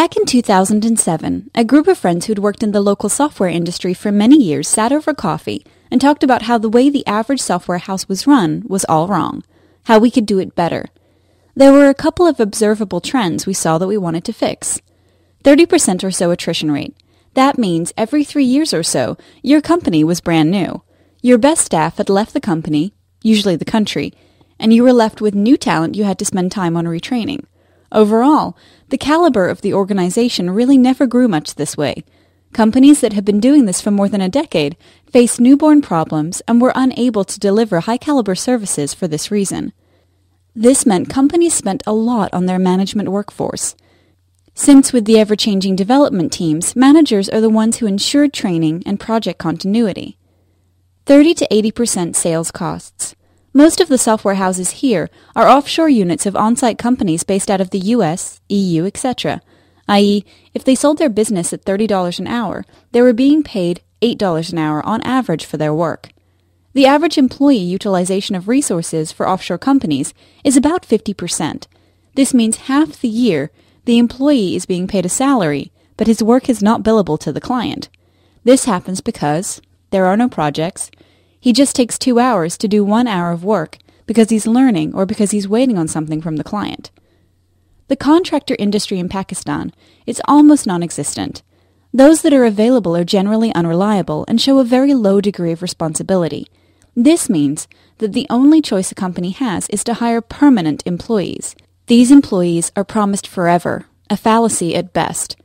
Back in 2007, a group of friends who'd worked in the local software industry for many years sat over coffee and talked about how the way the average software house was run was all wrong, how we could do it better. There were a couple of observable trends we saw that we wanted to fix. 30% or so attrition rate. That means every 3 years or so, your company was brand new. Your best staff had left the company, usually the country, and you were left with new talent you had to spend time on retraining. Overall, the caliber of the organization really never grew much this way. Companies that had been doing this for more than a decade faced newborn problems and were unable to deliver high-caliber services for this reason. This meant companies spent a lot on their management workforce. Since with the ever-changing development teams, managers are the ones who ensured training and project continuity. 30 to 80% sales costs. Most of the software houses here are offshore units of on-site companies based out of the US, EU, etc., i.e., if they sold their business at $30 an hour, they were being paid $8 an hour on average for their work. The average employee utilization of resources for offshore companies is about 50%. This means half the year the employee is being paid a salary, but his work is not billable to the client. This happens because there are no projects. He just takes 2 hours to do 1 hour of work because he's learning or because he's waiting on something from the client. The contractor industry in Pakistan is almost non-existent. Those that are available are generally unreliable and show a very low degree of responsibility. This means that the only choice a company has is to hire permanent employees. These employees are promised forever, a fallacy at best.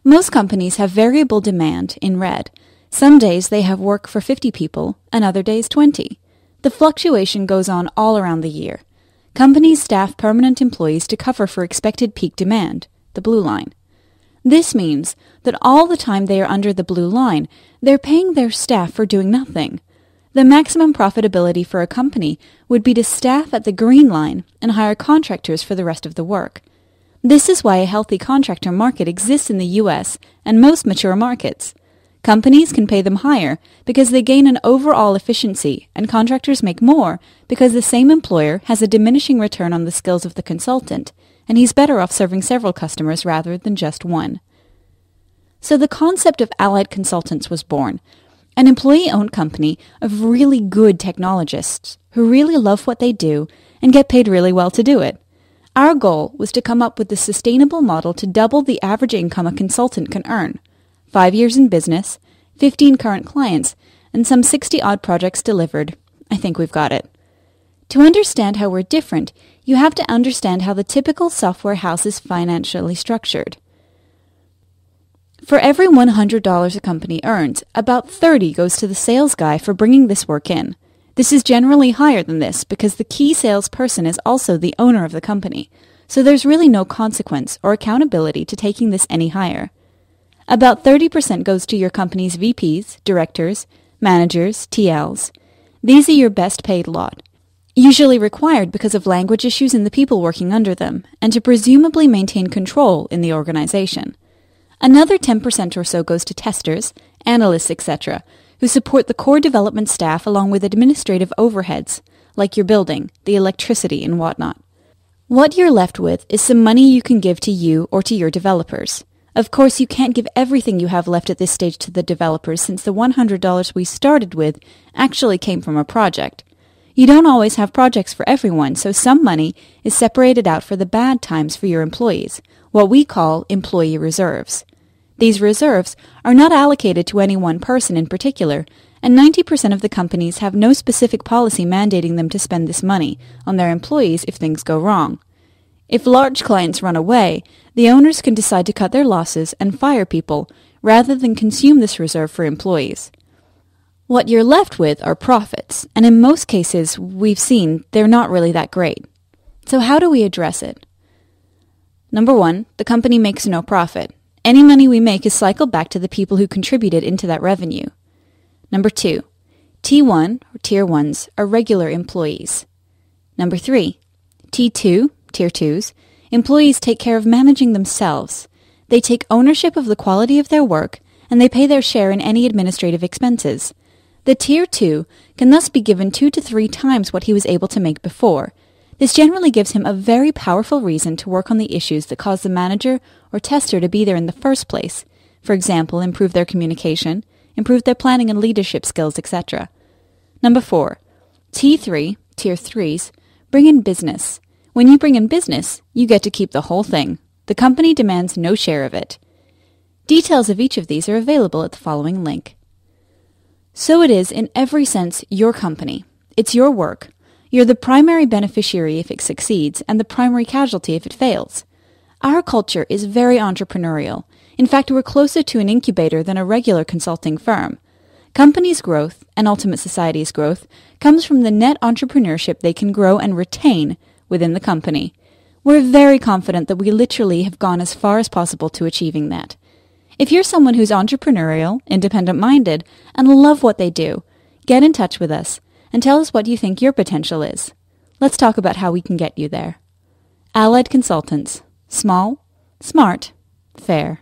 Most companies have variable demand in red. Some days they have work for 50 people, and other days 20. The fluctuation goes on all around the year. Companies staff permanent employees to cover for expected peak demand, the blue line. This means that all the time they are under the blue line, they're paying their staff for doing nothing. The maximum profitability for a company would be to staff at the green line and hire contractors for the rest of the work. This is why a healthy contractor market exists in the US and most mature markets. Companies can pay them higher because they gain an overall efficiency, and contractors make more because the same employer has a diminishing return on the skills of the consultant, and he's better off serving several customers rather than just one. So the concept of allied consultants was born, an employee-owned company of really good technologists who really love what they do and get paid really well to do it. Our goal was to come up with the sustainable model to double the average income a consultant can earn. 5 years in business, 15 current clients, and some 60-odd projects delivered. I think we've got it. To understand how we're different, you have to understand how the typical software house is financially structured. For every $100 a company earns, about $30 goes to the sales guy for bringing this work in. This is generally higher than this because the key salesperson is also the owner of the company, so there's really no consequence or accountability to taking this any higher. About 30% goes to your company's VPs, directors, managers, TLs. These are your best paid lot, usually required because of language issues in the people working under them, and to presumably maintain control in the organization. Another 10% or so goes to testers, analysts, etc., who support the core development staff along with administrative overheads, like your building, the electricity, and whatnot. What you're left with is some money you can give to you or to your developers. Of course, you can't give everything you have left at this stage to the developers since the $100 we started with actually came from a project. You don't always have projects for everyone, so some money is separated out for the bad times for your employees, what we call employee reserves. These reserves are not allocated to any one person in particular, and 90% of the companies have no specific policy mandating them to spend this money on their employees if things go wrong. If large clients run away, the owners can decide to cut their losses and fire people rather than consume this reserve for employees. What you're left with are profits, and in most cases we've seen they're not really that great. So how do we address it? Number 1, the company makes no profit. Any money we make is cycled back to the people who contributed into that revenue. Number 2, T1 or Tier 1s are regular employees. Number 3, T2, Tier 2s, employees take care of managing themselves. They take ownership of the quality of their work, and they pay their share in any administrative expenses. The Tier 2 can thus be given 2 to 3 times what he was able to make before. This generally gives him a very powerful reason to work on the issues that cause the manager or tester to be there in the first place. For example, improve their communication, improve their planning and leadership skills, etc. Number 4. T3, Tier 3s, bring in business. When you bring in business, you get to keep the whole thing. The company demands no share of it. Details of each of these are available at the following link. So it is in every sense your company. It's your work. You're the primary beneficiary if it succeeds and the primary casualty if it fails. Our culture is very entrepreneurial. In fact, we're closer to an incubator than a regular consulting firm. Companies' growth, and ultimate society's growth, comes from the net entrepreneurship they can grow and retain within the company. We're very confident that we literally have gone as far as possible to achieving that. If you're someone who's entrepreneurial, independent-minded, and love what they do, get in touch with us and tell us what you think your potential is. Let's talk about how we can get you there. Allied Consultants. Small, smart, fair.